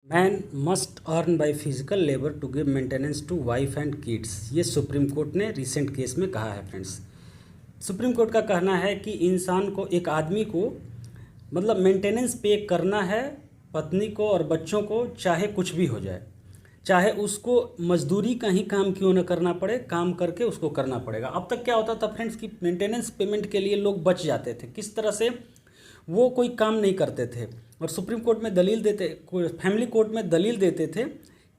Man must earn by physical labour to give maintenance to wife and kids. ये Supreme court ने recent case में कहा है। Friends, Supreme Court का कहना है कि इंसान को, एक आदमी को मतलब मेंटेनेंस पे करना है पत्नी को और बच्चों को, चाहे कुछ भी हो जाए, चाहे उसको मजदूरी का ही काम क्यों न करना पड़े, काम करके उसको करना पड़ेगा। अब तक क्या होता था फ्रेंड्स कि मेंटेनेंस पेमेंट के लिए लोग बच जाते थे। किस तरह से? वो कोई काम नहीं करते थे और सुप्रीम कोर्ट में दलील देते, फैमिली कोर्ट में दलील देते थे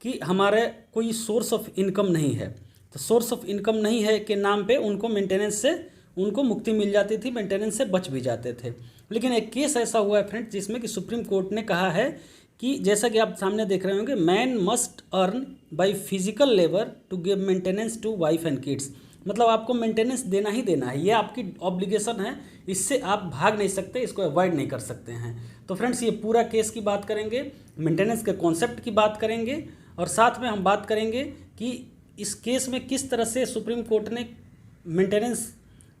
कि हमारे कोई सोर्स ऑफ इनकम नहीं है। तो सोर्स ऑफ इनकम नहीं है के नाम पे उनको मेंटेनेंस से उनको मुक्ति मिल जाती थी, मेंटेनेंस से बच भी जाते थे। लेकिन एक केस ऐसा हुआ है फ्रेंड्स जिसमें कि सुप्रीम कोर्ट ने कहा है कि जैसा कि आप सामने देख रहे होंगे, man must earn by physical labour to give maintenance to wife and kids. मतलब आपको मेंटेनेंस देना ही देना है, ये आपकी ऑब्लिगेशन है, इससे आप भाग नहीं सकते, इसको अवॉइड नहीं कर सकते हैं। तो फ्रेंड्स, ये पूरा केस की बात करेंगे, मेंटेनेंस के कॉन्सेप्ट की बात करेंगे और साथ में हम बात करेंगे कि इस केस में किस तरह से सुप्रीम कोर्ट ने मेंटेनेंस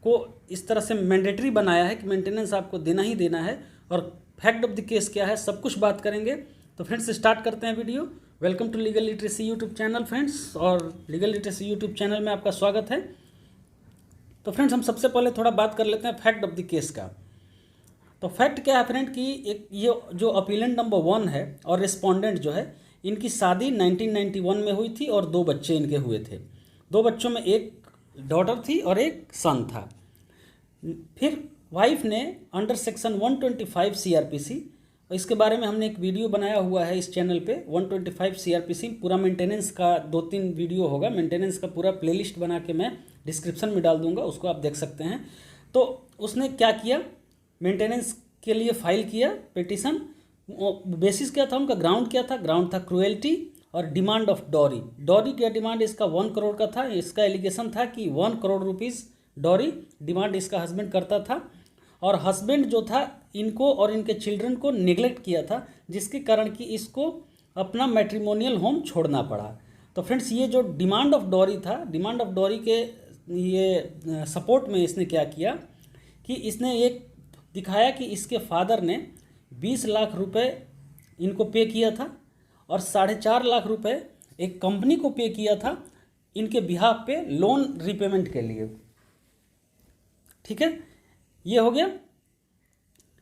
को इस तरह से मैंडेटरी बनाया है कि मेंटेनेंस आपको देना ही देना है, और फैक्ट ऑफ द केस क्या है, सब कुछ बात करेंगे। तो फ्रेंड्स, स्टार्ट करते हैं video. Welcome to legal literacy YouTube channel friends, और लीगल लिटरेसी यूट्यूब चैनल में आपका स्वागत है। तो फ्रेंड्स, हम सबसे पहले थोड़ा बात कर लेते हैं फैक्ट ऑफ द केस का। तो फैक्ट क्या है फ्रेंड कि एक ये जो अपीलेंट नंबर 1 है और रिस्पोंडेंट जो है, इनकी शादी 1991 में हुई थी और 2 बच्चे इनके हुए थे। 2 बच्चों में एक डॉटर थी और एक सन था। फिर वाइफ ने अंडर सेक्शन 125 CRPC, और इसके बारे में हमने एक वीडियो बनाया हुआ है इस चैनल पे, 125 CRPC पूरा मेंटेनेंस का 2-3 वीडियो होगा, मेंटेनेंस का पूरा प्लेलिस्ट बना के मैं डिस्क्रिप्शन में डाल दूंगा, उसको आप देख सकते हैं। तो उसने क्या किया, मेंटेनेंस के लिए फाइल किया पिटीशन। बेसिस क्या था उनका, ग्राउंड क्या था? ग्राउंड था क्रुएल्टी और डिमांड ऑफ डॉरी। डॉरी क्या डिमांड इसका 1 करोड़ का था। इसका एलिगेशन था कि 1 करोड़ रुपीज़ डॉरी डिमांड इसका हस्बैंड करता था, और हस्बैंड जो था इनको और इनके चिल्ड्रन को निगलेक्ट किया था, जिसके कारण कि इसको अपना मैट्रिमोनियल होम छोड़ना पड़ा। तो फ्रेंड्स, ये जो डिमांड ऑफ डॉरी था, डिमांड ऑफ डॉरी के ये सपोर्ट में इसने क्या किया कि इसने एक दिखाया कि इसके फादर ने 20 लाख रुपए इनको पे किया था और 4.5 लाख रुपए एक कंपनी को पे किया था इनके बिहाफ पे लोन रिपेमेंट के लिए। ठीक है, ये हो गया।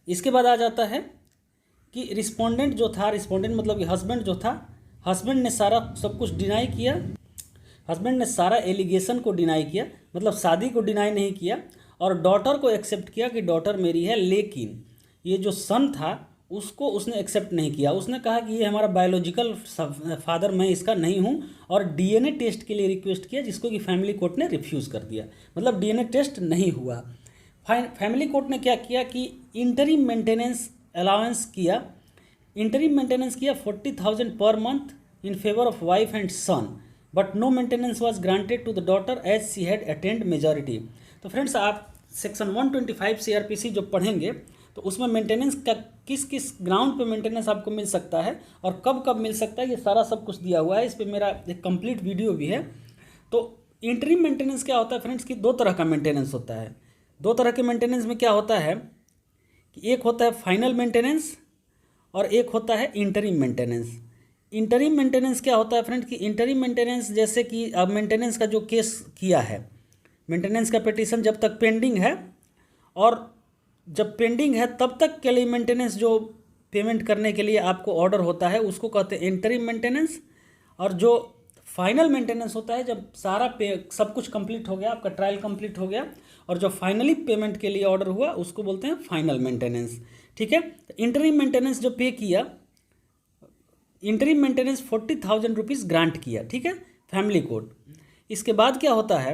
इसके बाद आ जाता है कि रिस्पोंडेंट जो था, रिस्पोंडेंट मतलब कि हस्बैंड जो था, हस्बैंड ने सारा सब कुछ डिनाई किया। हस्बैंड ने सारा एलिगेशन को डिनाई किया, मतलब शादी को डिनाई नहीं किया, और डॉटर को एक्सेप्ट किया कि डॉटर मेरी है। लेकिन ये जो सन था उसको उसने एक्सेप्ट नहीं किया। उसने कहा कि ये हमारा बायोलॉजिकल फादर, मैं इसका नहीं हूँ, और DNA टेस्ट के लिए रिक्वेस्ट किया, जिसको कि फैमिली कोर्ट ने रिफ्यूज़ कर दिया, मतलब DNA टेस्ट नहीं हुआ। फैमिली कोर्ट ने क्या किया कि इंटरिम मेंटेनेंस अलाउंस किया। इंटरिम मेंटेनेंस किया 40,000 per month in favour of wife and son, but no maintenance was granted to the daughter as she had attend majority. तो फ्रेंड्स, आप सेक्शन 125 CRPC जो पढ़ेंगे तो उसमें मेंटेनेंस का किस किस ग्राउंड पे मेंटेनेंस आपको मिल सकता है और कब कब मिल सकता है, ये सारा सब कुछ दिया हुआ है। इस पर मेरा एक कंप्लीट वीडियो भी है। तो इंटरिम मेंटेनेंस क्या होता है फ्रेंड्स कि 2 तरह का मेंटेनेंस होता है। 2 तरह के मेंटेनेंस में क्या होता है कि एक होता है फाइनल मेंटेनेंस और एक होता है इंटरिम मेंटेनेंस। इंटरिम मेंटेनेंस क्या होता है फ्रेंड कि इंटरिम मेंटेनेंस, जैसे कि अब मेंटेनेंस का जो केस किया है, मेंटेनेंस का पिटीशन जब तक पेंडिंग है, और जब पेंडिंग है तब तक के लिए मेंटेनेंस जो पेमेंट करने के लिए आपको ऑर्डर होता है उसको कहते हैं इंटरिम मेंटेनेंस। और जो फाइनल मेंटेनेंस होता है, जब सारा सब कुछ कंप्लीट हो गया, आपका ट्रायल कंप्लीट हो गया और जो फाइनली पेमेंट के लिए ऑर्डर हुआ उसको बोलते हैं फाइनल मेंटेनेंस। ठीक है, इंटरिम मेंटेनेंस जो पे किया, इंटरिम मेंटेनेंस 40,000 रुपीज़ ग्रांट किया। ठीक है, फैमिली कोर्ट। इसके बाद क्या होता है,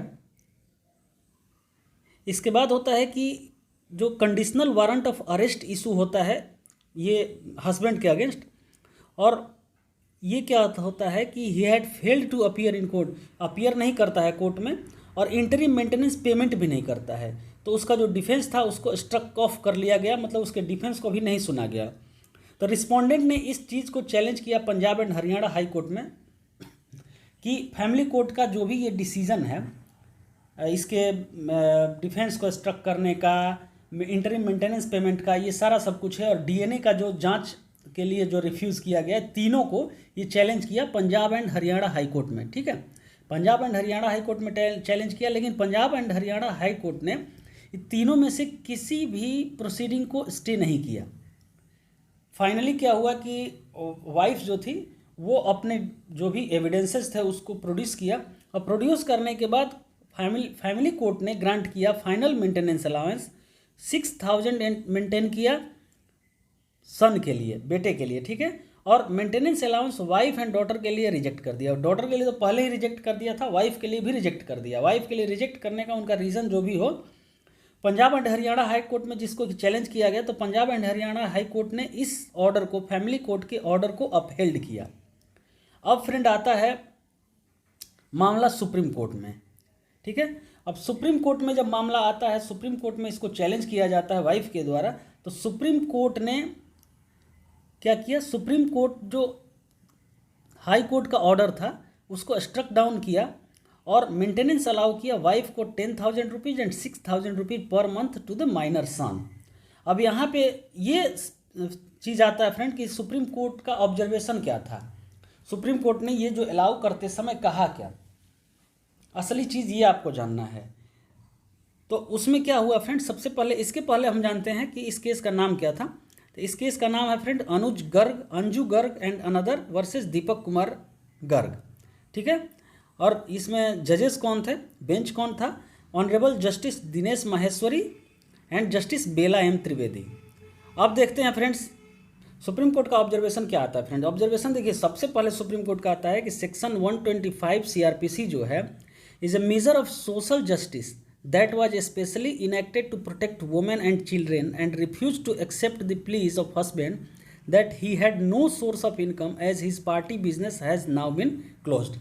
इसके बाद होता है कि जो conditional warrant of arrest issue होता है ये हस्बैंड के अगेंस्ट, और ये क्या होता है कि he had failed to appear in court, appear नहीं करता है कोर्ट में, और इंटरिम मेंटेनेंस पेमेंट भी नहीं करता है। तो उसका जो डिफेंस था उसको स्ट्रक ऑफ कर लिया गया, मतलब उसके डिफेंस को भी नहीं सुना गया। तो रिस्पोंडेंट ने इस चीज़ को चैलेंज किया Punjab and Haryana high court में कि फैमिली कोर्ट का जो भी ये डिसीज़न है, इसके डिफेंस को स्ट्रक करने का, इंटरिम मेंटेनेंस पेमेंट का, ये सारा सब कुछ है, और DNA का जो जांच के लिए जो रिफ्यूज़ किया गया, तीनों को ये चैलेंज किया Punjab and Haryana high court में, ठीक है। Punjab and Haryana high court में चैलेंज किया, लेकिन Punjab and Haryana high court ने तीनों में से किसी भी प्रोसीडिंग को स्टे नहीं किया। फाइनली क्या हुआ कि वाइफ जो थी वो अपने जो भी एविडेंसेस थे उसको प्रोड्यूस किया, और प्रोड्यूस करने के बाद फैमिली कोर्ट ने ग्रांट किया फाइनल मेंटेनेंस अलाउंस 6000 मेंटेन किया सन के लिए, बेटे के लिए, ठीक है। और maintenance allowance wife and daughter के लिए रिजेक्ट कर दिया। डॉटर के लिए तो पहले ही रिजेक्ट कर दिया था, वाइफ के लिए भी रिजेक्ट कर दिया। वाइफ के लिए रिजेक्ट करने का उनका रीज़न जो भी हो, Punjab and Haryana high court में जिसको चैलेंज किया गया, तो Punjab and Haryana high court ने इस ऑर्डर को, फैमिली कोर्ट के ऑर्डर को अपहेल्ड किया। अब फ्रेंड आता है मामला सुप्रीम कोर्ट में, ठीक है। अब सुप्रीम कोर्ट में जब मामला आता है, सुप्रीम कोर्ट में इसको चैलेंज किया जाता है वाइफ के द्वारा, तो सुप्रीम कोर्ट ने क्या किया, सुप्रीम कोर्ट जो हाई कोर्ट का ऑर्डर था उसको स्ट्रक डाउन किया और मेंटेनेंस अलाउ किया वाइफ को 10,000 rupees and 6,000 rupees per month to the minor son. अब यहाँ पे ये चीज़ आता है फ्रेंड कि सुप्रीम कोर्ट का ऑब्जर्वेशन क्या था, सुप्रीम कोर्ट ने ये जो अलाउ करते समय कहा क्या, असली चीज़ ये आपको जानना है। तो उसमें क्या हुआ फ्रेंड, सबसे पहले इसके पहले हम जानते हैं कि इस केस का नाम क्या था। तो इस केस का नाम है friend Anju Garg and another versus Deepak Kumar Garg, ठीक है। और इसमें जजेस कौन थे, बेंच कौन था, honourable justice Dinesh Maheshwari and justice Bela M Trivedi. अब देखते हैं फ्रेंड्स सुप्रीम कोर्ट का ऑब्जर्वेशन क्या आता है। फ्रेंड ऑब्जर्वेशन देखिए, सबसे पहले सुप्रीम कोर्ट का आता है कि सेक्शन 125 CRPC जो है is a measure of social justice that was specially enacted to protect women and children and refused to accept the pleas of husband that he had no source of income as his party business has now been closed।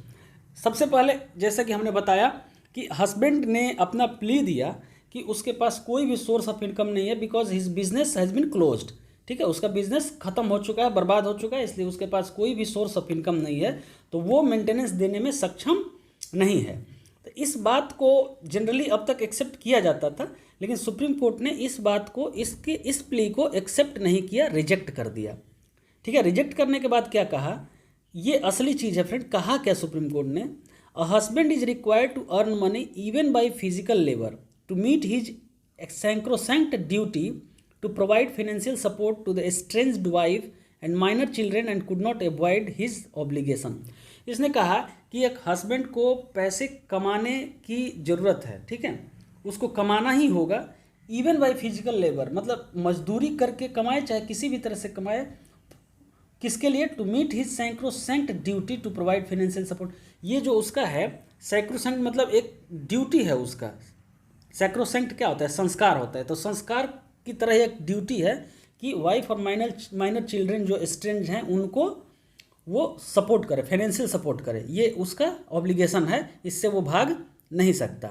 सबसे पहले जैसा कि हमने बताया कि husband ने अपना plea दिया कि उसके पास कोई भी सोर्स ऑफ इनकम नहीं है because his business has been closed, ठीक है, उसका बिजनेस खत्म हो चुका है, बर्बाद हो चुका है, इसलिए उसके पास कोई भी सोर्स ऑफ इनकम नहीं है, तो वो मेंटेनेंस देने में सक्षम नहीं है। तो इस बात को जनरली अब तक एक्सेप्ट किया जाता था, लेकिन सुप्रीम कोर्ट ने इस बात को, इस प्ली को एक्सेप्ट नहीं किया, रिजेक्ट कर दिया, ठीक है। रिजेक्ट करने के बाद क्या कहा, ये असली चीज़ है फ्रेंड। कहा क्या सुप्रीम कोर्ट ने, a husband is required to earn money even by physical labour to meet his sacrosanct duty to provide financial support to the estranged wife and minor children and could not avoid his obligation. इसने कहा कि एक husband को पैसे कमाने की ज़रूरत है, ठीक है, उसको कमाना ही होगा, इवन बाय फिजिकल लेबर, मतलब मजदूरी करके कमाए चाहे किसी भी तरह से कमाए, किसके लिए, to meet his sacrosanct duty to provide financial support. ये जो उसका है सैक्रोसैंक्ट मतलब एक ड्यूटी है उसका, सैक्रोसैंक्ट क्या होता है, संस्कार होता है, तो संस्कार की तरह एक ड्यूटी है कि वाइफ और माइनर चिल्ड्रेन जो स्ट्रेंज हैं उनको वो सपोर्ट करे, फाइनेंशियल सपोर्ट करे, ये उसका ऑब्लिगेशन है, इससे वो भाग नहीं सकता।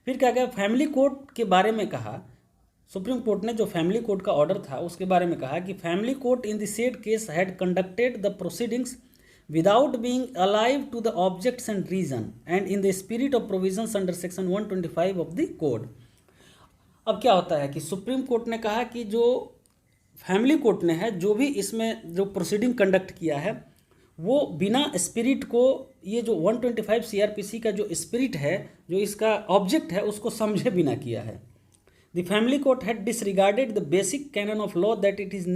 फिर क्या कहा, फैमिली कोर्ट के बारे में कहा, सुप्रीम कोर्ट ने जो फैमिली कोर्ट का ऑर्डर था उसके बारे में कहा कि family court in the said case had conducted the proceedings without being alive to the objects and reason and in the spirit of provisions under section 125 of the code. अब क्या होता है कि सुप्रीम कोर्ट ने कहा कि जो family court ने है, जो भी इसमें जो प्रोसीडिंग कंडक्ट किया है, वो बिना स्पिरिट को, ये जो 125 CRPC का जो स्पिरिट है, जो इसका ऑब्जेक्ट है, उसको समझे बिना किया है। The family court had disregarded the basic canon of law that it is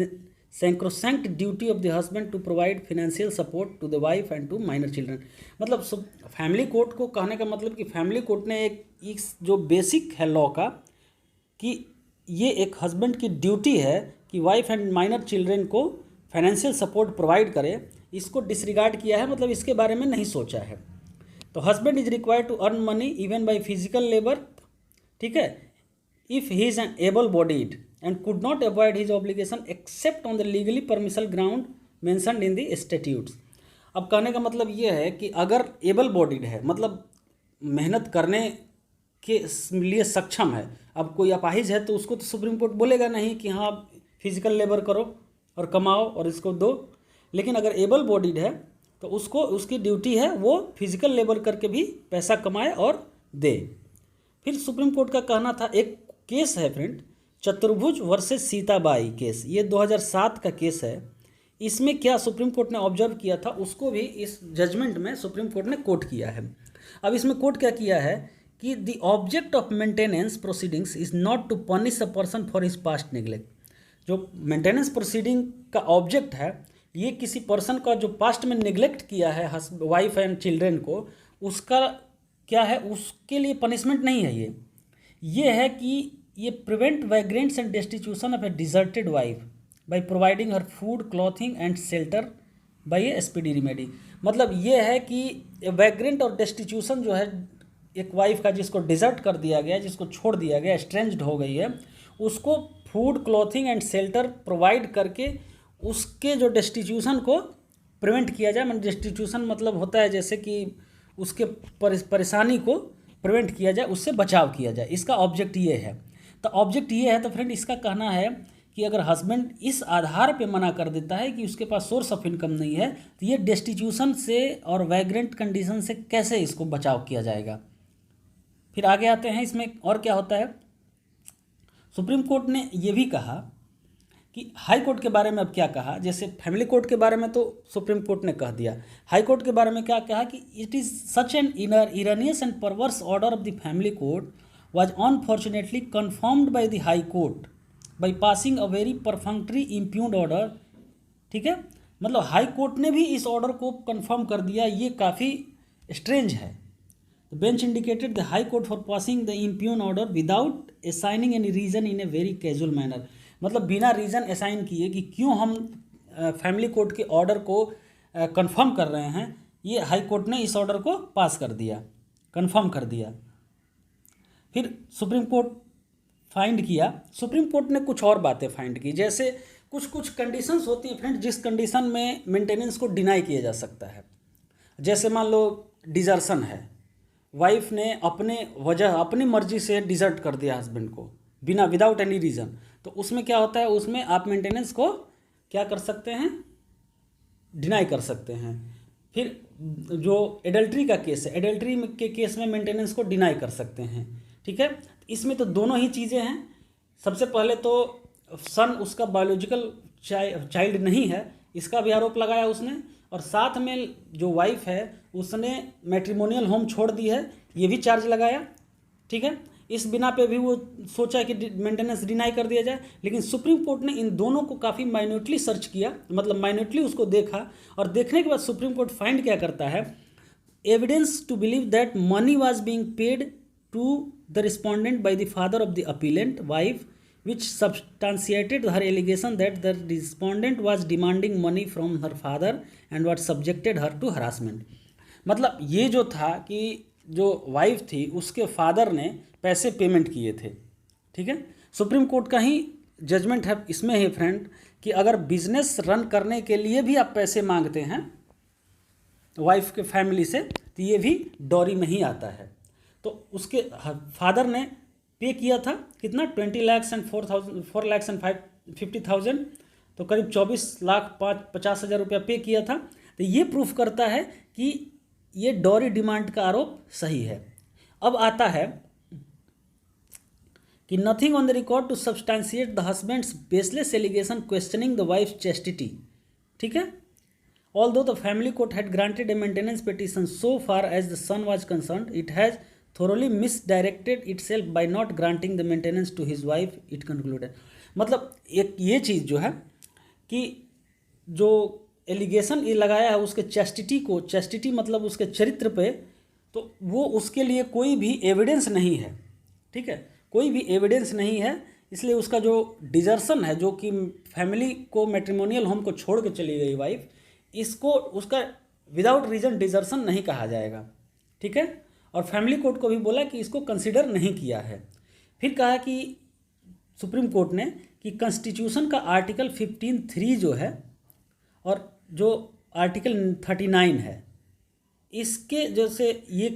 sacrosanct duty of the husband to provide financial support to the wife and to minor children. मतलब फैमिली कोर्ट को कहने का मतलब कि family court ने एक जो basic है लॉ का, कि ये एक हस्बैंड की ड्यूटी है कि वाइफ एंड माइनर चिल्ड्रन को फाइनेंशियल सपोर्ट प्रोवाइड करे, इसको डिसरिगार्ड किया है, मतलब इसके बारे में नहीं सोचा है। तो husband is required to earn money even by physical labour, ठीक है, if he is an able bodied and could not avoid his obligation except on the legally permissible ground mentioned in the statutes. अब कहने का मतलब ये है कि अगर एबल बॉडीड है, मतलब मेहनत करने के लिए सक्षम है, अब कोई अपाहिज है तो उसको तो सुप्रीम कोर्ट बोलेगा नहीं कि हाँ फिजिकल लेबर करो और कमाओ और इसको दो, लेकिन अगर एबल बॉडीड है तो उसको, उसकी ड्यूटी है वो फिजिकल लेबर करके भी पैसा कमाए और दे। फिर सुप्रीम कोर्ट का कहना था, एक केस है फ्रेंड, चतुर्भुज वर्सेस सीताबाई केस, ये 2007 का केस है। इसमें क्या सुप्रीम कोर्ट ने ऑब्जर्व किया था उसको भी इस जजमेंट में सुप्रीम कोर्ट ने कोट किया है। अब इसमें कोर्ट क्या किया है कि the object of maintenance proceedings is not to punish a person for his past neglect. जो मेंटेनेंस प्रोसीडिंग का ऑब्जेक्ट है ये किसी पर्सन का जो पास्ट में नेग्लेक्ट किया है वाइफ एंड चिल्ड्रेन को, उसका क्या है, उसके लिए पनिशमेंट नहीं है। ये है कि ये prevent vagrants and destitution of a deserted wife by providing her food clothing and shelter by a speedy remedy. मतलब ये है कि वैग्रेंट और डेस्टिट्यूशन जो है एक वाइफ का जिसको डिजर्ट कर दिया गया, जिसको छोड़ दिया गया, स्ट्रेंज्ड हो गई है, उसको food clothing and shelter provide करके उसके जो डेस्टिट्यूशन को प्रिवेंट किया जाए। मतलब डेस्टिट्यूशन मतलब होता है जैसे कि उसके परेशानी को प्रिवेंट किया जाए, उससे बचाव किया जाए, इसका ऑब्जेक्ट ये है। तो ऑब्जेक्ट ये है, तो फ्रेंड इसका कहना है कि अगर हस्बैंड इस आधार पे मना कर देता है कि उसके पास सोर्स ऑफ इनकम नहीं है, तो ये डेस्टिट्यूशन से और वैग्रेंट कंडीशन से कैसे इसको बचाव किया जाएगा। फिर आगे आते हैं, इसमें और क्या होता है। सुप्रीम कोर्ट ने ये भी कहा कि हाई कोर्ट के बारे में अब क्या कहा। जैसे फैमिली कोर्ट के बारे में तो सुप्रीम कोर्ट ने कह दिया, हाई कोर्ट के बारे में क्या कहा कि it is such an erroneous and perverse order of the family court was unfortunately confirmed by the High Court by passing a very perfunctory impugned order। ठीक है, मतलब हाई कोर्ट ने भी इस ऑर्डर को कंफर्म कर दिया, ये काफ़ी स्ट्रेंज है। The bench indicated the High Court for passing the impugned order without assigning any reason in a very casual manner। मतलब बिना रीज़न असाइन किए कि क्यों हम फैमिली कोर्ट के ऑर्डर को कंफर्म कर रहे हैं, ये हाई कोर्ट ने इस ऑर्डर को पास कर दिया, कंफर्म कर दिया। फिर सुप्रीम कोर्ट फाइंड किया, सुप्रीम कोर्ट ने कुछ और बातें फाइंड की। जैसे कुछ कुछ कंडीशंस होती हैं फ्रेंड जिस कंडीशन में मेंटेनेंस को डिनाई किया जा सकता है। जैसे मान लो डिजर्सन है, वाइफ ने अपनी मर्जी से डिजर्ट कर दिया हस्बैंड को बिना विदाउट एनी रीज़न, तो उसमें क्या होता है, उसमें आप मेंटेनेंस को क्या कर सकते हैं, डिनाई कर सकते हैं। फिर जो एडल्ट्री का केस है, एडल्ट्री के केस में मेंटेनेंस को डिनाई कर सकते हैं। ठीक है, इसमें तो दोनों ही चीज़ें हैं। सबसे पहले तो सन उसका बायोलॉजिकल चाइल्ड नहीं है, इसका भी आरोप लगाया उसने, और साथ में जो वाइफ है उसने मैट्रिमोनियल होम छोड़ दी है, ये भी चार्ज लगाया। ठीक है, इस बिना पे भी वो सोचा कि मेंटेनेंस डिनाई कर दिया जाए। लेकिन सुप्रीम कोर्ट ने इन दोनों को काफ़ी माइन्यूटली सर्च किया, मतलब माइन्यूटली उसको देखा, और देखने के बाद सुप्रीम कोर्ट फाइंड क्या करता है, evidence to believe that money was being paid to the respondent by the father of the appellant wife which substantiated her allegation that the respondent was demanding money from her father and what subjected her to harassment। मतलब ये जो था कि जो wife थी उसके father ने पैसे पेमेंट किए थे। ठीक है, सुप्रीम कोर्ट का ही जजमेंट है इसमें है फ्रेंड कि अगर बिजनेस रन करने के लिए भी आप पैसे मांगते हैं वाइफ के फैमिली से, तो ये भी डॉरी में ही आता है। तो उसके फादर ने पे किया था कितना, 20 lakhs and 4 lakhs and 50,000, तो करीब 24,50,000 रुपया पे किया था। तो ये प्रूफ करता है कि ये डॉरी डिमांड का आरोप सही है। अब आता है कि nothing on the record to substantiate the husband's baseless allegation questioning the wife chastity. ठीक है, although the family court had granted a maintenance petition so far as the son was concerned, it has thoroughly misdirected itself by not granting the maintenance to his wife, it concluded। मतलब एक ये चीज़ जो है कि जो allegation ये लगाया है उसके चैस्टिटी को, चैस्टिटी मतलब उसके चरित्र पे, तो वो उसके लिए कोई भी एविडेंस नहीं है। ठीक है, कोई भी एविडेंस नहीं है, इसलिए उसका जो डिजर्सन है, जो कि फैमिली को मैट्रिमोनियल होम को छोड़ के चली गई वाइफ, इसको उसका विदाउट रीज़न डिजर्सन नहीं कहा जाएगा। ठीक है, और फैमिली कोर्ट को भी बोला कि इसको कंसिडर नहीं किया है। फिर कहा कि सुप्रीम कोर्ट ने कि कॉन्स्टिट्यूशन का आर्टिकल 15(3) जो है और जो आर्टिकल 39 है, इसके जैसे ये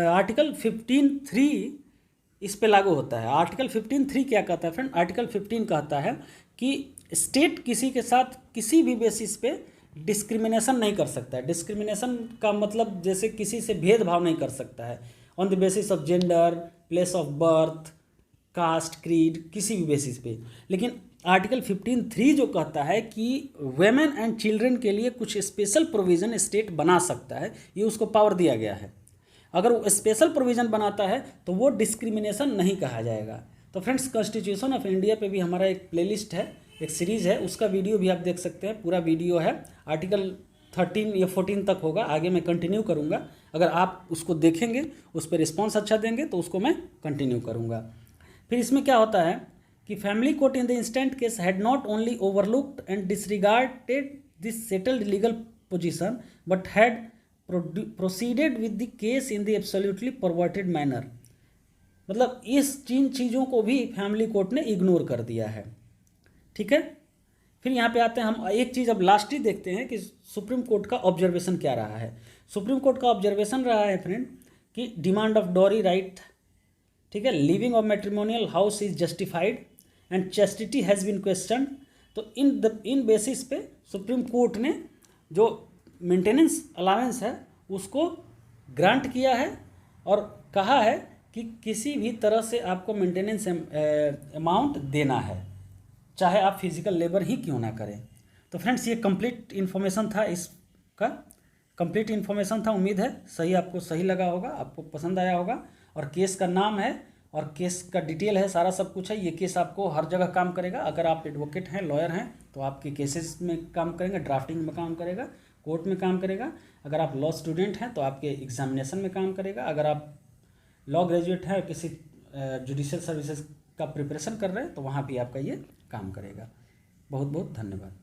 आर्टिकल 15(3) इस पे लागू होता है। आर्टिकल 15(3) क्या कहता है फ्रेंड, आर्टिकल 15 कहता है कि स्टेट किसी के साथ किसी भी बेसिस पे डिस्क्रिमिनेशन नहीं कर सकता है। डिस्क्रिमिनेशन का मतलब जैसे किसी से भेदभाव नहीं कर सकता है on the basis of gender, place of birth, caste, creed, किसी भी बेसिस पे। लेकिन आर्टिकल 15(3) जो कहता है कि वेमेन एंड चिल्ड्रन के लिए कुछ स्पेशल प्रोविज़न स्टेट बना सकता है, ये उसको पावर दिया गया है। अगर वो स्पेशल प्रोविज़न बनाता है तो वो डिस्क्रिमिनेशन नहीं कहा जाएगा। तो फ्रेंड्स, कॉन्स्टिट्यूशन ऑफ इंडिया पे भी हमारा एक प्लेलिस्ट है, एक सीरीज़ है, उसका वीडियो भी आप देख सकते हैं। पूरा वीडियो है, आर्टिकल 13 या 14 तक होगा, आगे मैं कंटिन्यू करूँगा। अगर आप उसको देखेंगे, उस पर रिस्पॉन्स अच्छा देंगे तो उसको मैं कंटिन्यू करूँगा। फिर इसमें क्या होता है कि family court in the instant case had not only overlooked and disregarded this settled legal position but had proceeded with the case in the absolutely perverted manner. मतलब इस तीन चीज़ों को भी फैमिली कोर्ट ने इग्नोर कर दिया है। ठीक है, फिर यहाँ पे आते हैं हम, एक चीज़ अब लास्ट ही देखते हैं कि सुप्रीम कोर्ट का ऑब्जर्वेशन क्या रहा है। सुप्रीम कोर्ट का ऑब्जर्वेशन रहा है फ्रेंड कि डिमांड ऑफ डॉरी राइट, ठीक है, living of matrimonial house is justified and chastity has been question. तो इन बेसिस पे सुप्रीम कोर्ट ने जो मेंटेनेंस अलावेंस है उसको ग्रांट किया है और कहा है कि किसी भी तरह से आपको मेंटेनेंस अमाउंट देना है, चाहे आप फिजिकल लेबर ही क्यों ना करें। तो फ्रेंड्स, ये कंप्लीट इन्फॉर्मेशन था, इसका कंप्लीट इन्फॉर्मेशन था। उम्मीद है आपको सही लगा होगा, आपको पसंद आया होगा। और केस का नाम है और केस का डिटेल है, सारा सब कुछ है। ये केस आपको हर जगह काम करेगा। अगर आप एडवोकेट हैं, लॉयर हैं, तो आपके केसेस में काम करेंगे, ड्राफ्टिंग में काम करेगा, कोर्ट में काम करेगा। अगर आप लॉ स्टूडेंट हैं तो आपके एग्जामिनेशन में काम करेगा। अगर आप लॉ ग्रेजुएट हैं, किसी जुडिशियल सर्विसेज का प्रिपरेशन कर रहे हैं, तो वहाँ भी आपका ये काम करेगा। बहुत बहुत धन्यवाद।